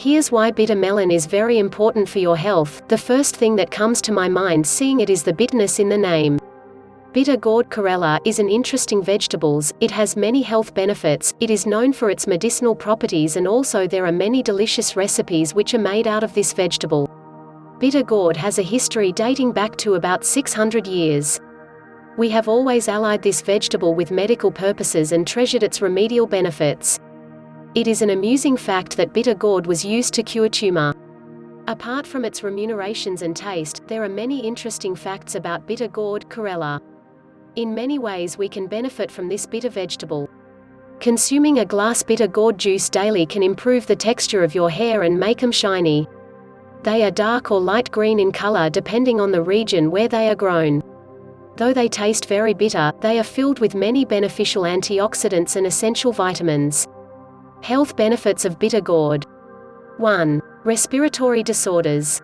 Here's why bitter melon is very important for your health. The first thing that comes to my mind seeing it is the bitterness in the name. Bitter gourd Karela is an interesting vegetable. It has many health benefits, it is known for its medicinal properties, and also there are many delicious recipes which are made out of this vegetable. Bitter gourd has a history dating back to about 600 years. We have always allied this vegetable with medical purposes and treasured its remedial benefits. It is an amusing fact that bitter gourd was used to cure tumor. Apart from its remunerations and taste, there are many interesting facts about bitter gourd Karela. In many ways we can benefit from this bitter vegetable. Consuming a glass bitter gourd juice daily can improve the texture of your hair and make them shiny. They are dark or light green in color depending on the region where they are grown. Though they taste very bitter, they are filled with many beneficial antioxidants and essential vitamins. Health benefits of bitter gourd. 1. Respiratory disorders.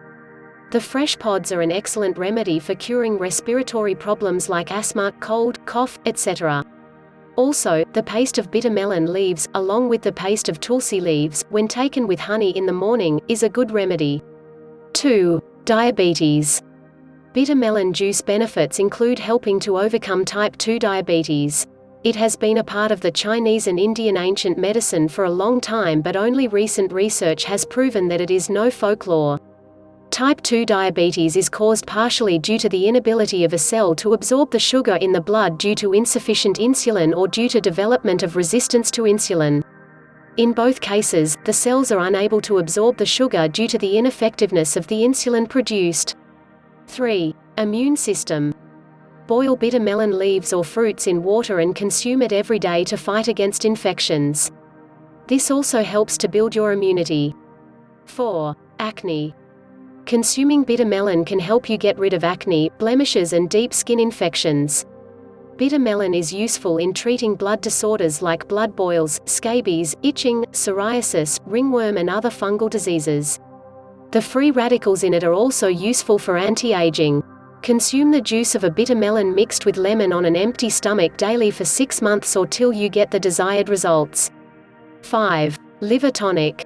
The fresh pods are an excellent remedy for curing respiratory problems like asthma, cold, cough, etc. Also, the paste of bitter melon leaves, along with the paste of tulsi leaves, when taken with honey in the morning, is a good remedy. 2. Diabetes. Bitter melon juice benefits include helping to overcome type 2 diabetes. It has been a part of the Chinese and Indian ancient medicine for a long time, but only recent research has proven that it is no folklore. Type 2 diabetes is caused partially due to the inability of a cell to absorb the sugar in the blood due to insufficient insulin or due to development of resistance to insulin. In both cases, the cells are unable to absorb the sugar due to the ineffectiveness of the insulin produced. 3. Immune system. Boil bitter melon leaves or fruits in water and consume it every day to fight against infections. This also helps to build your immunity. 4. Acne. Consuming bitter melon can help you get rid of acne, blemishes and deep skin infections. Bitter melon is useful in treating blood disorders like blood boils, scabies, itching, psoriasis, ringworm and other fungal diseases. The free radicals in it are also useful for anti-aging. Consume the juice of a bitter melon mixed with lemon on an empty stomach daily for 6 months or till you get the desired results. 5. Liver tonic.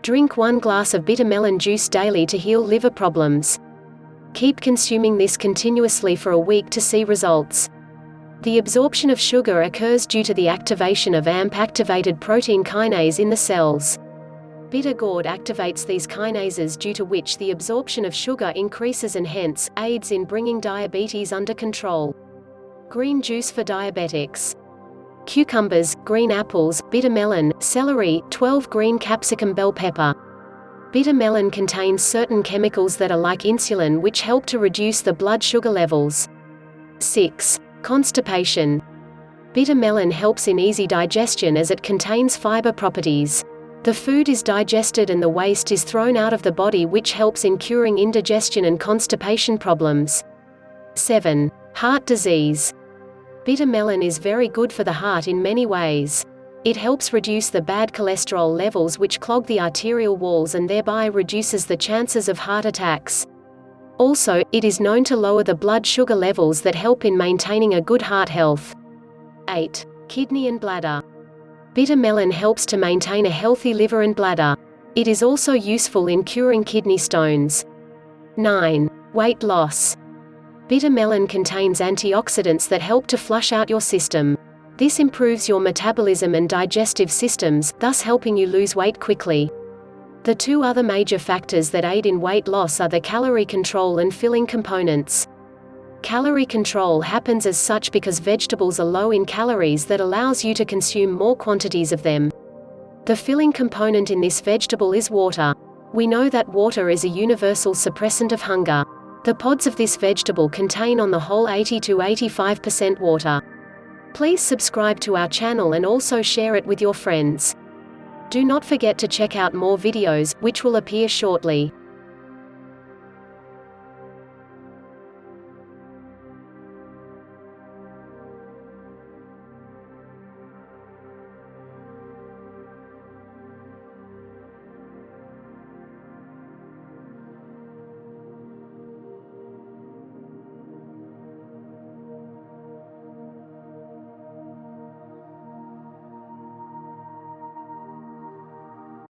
Drink 1 glass of bitter melon juice daily to heal liver problems. Keep consuming this continuously for a week to see results. The absorption of sugar occurs due to the activation of AMP-activated protein kinase in the cells. Bitter gourd activates these kinases, due to which the absorption of sugar increases and hence, aids in bringing diabetes under control. Green juice for diabetics. Cucumbers, green apples, bitter melon, celery, 12 green capsicum, bell pepper. Bitter melon contains certain chemicals that are like insulin which help to reduce the blood sugar levels. 6. Constipation. Bitter melon helps in easy digestion as it contains fiber properties. The food is digested and the waste is thrown out of the body, which helps in curing indigestion and constipation problems. 7. Heart disease. Bitter melon is very good for the heart in many ways. It helps reduce the bad cholesterol levels which clog the arterial walls and thereby reduces the chances of heart attacks. Also, it is known to lower the blood sugar levels that help in maintaining a good heart health. 8. Kidney and bladder. Bitter melon helps to maintain a healthy liver and bladder. It is also useful in curing kidney stones. 9. Weight loss. Bitter melon contains antioxidants that help to flush out your system. This improves your metabolism and digestive systems, thus helping you lose weight quickly. The 2 other major factors that aid in weight loss are the calorie control and filling components. Calorie control happens as such because vegetables are low in calories, that allows you to consume more quantities of them. The filling component in this vegetable is water. We know that water is a universal suppressant of hunger. The pods of this vegetable contain on the whole 80 to 85% water. Please subscribe to our channel and also share it with your friends. Do not forget to check out more videos, which will appear shortly.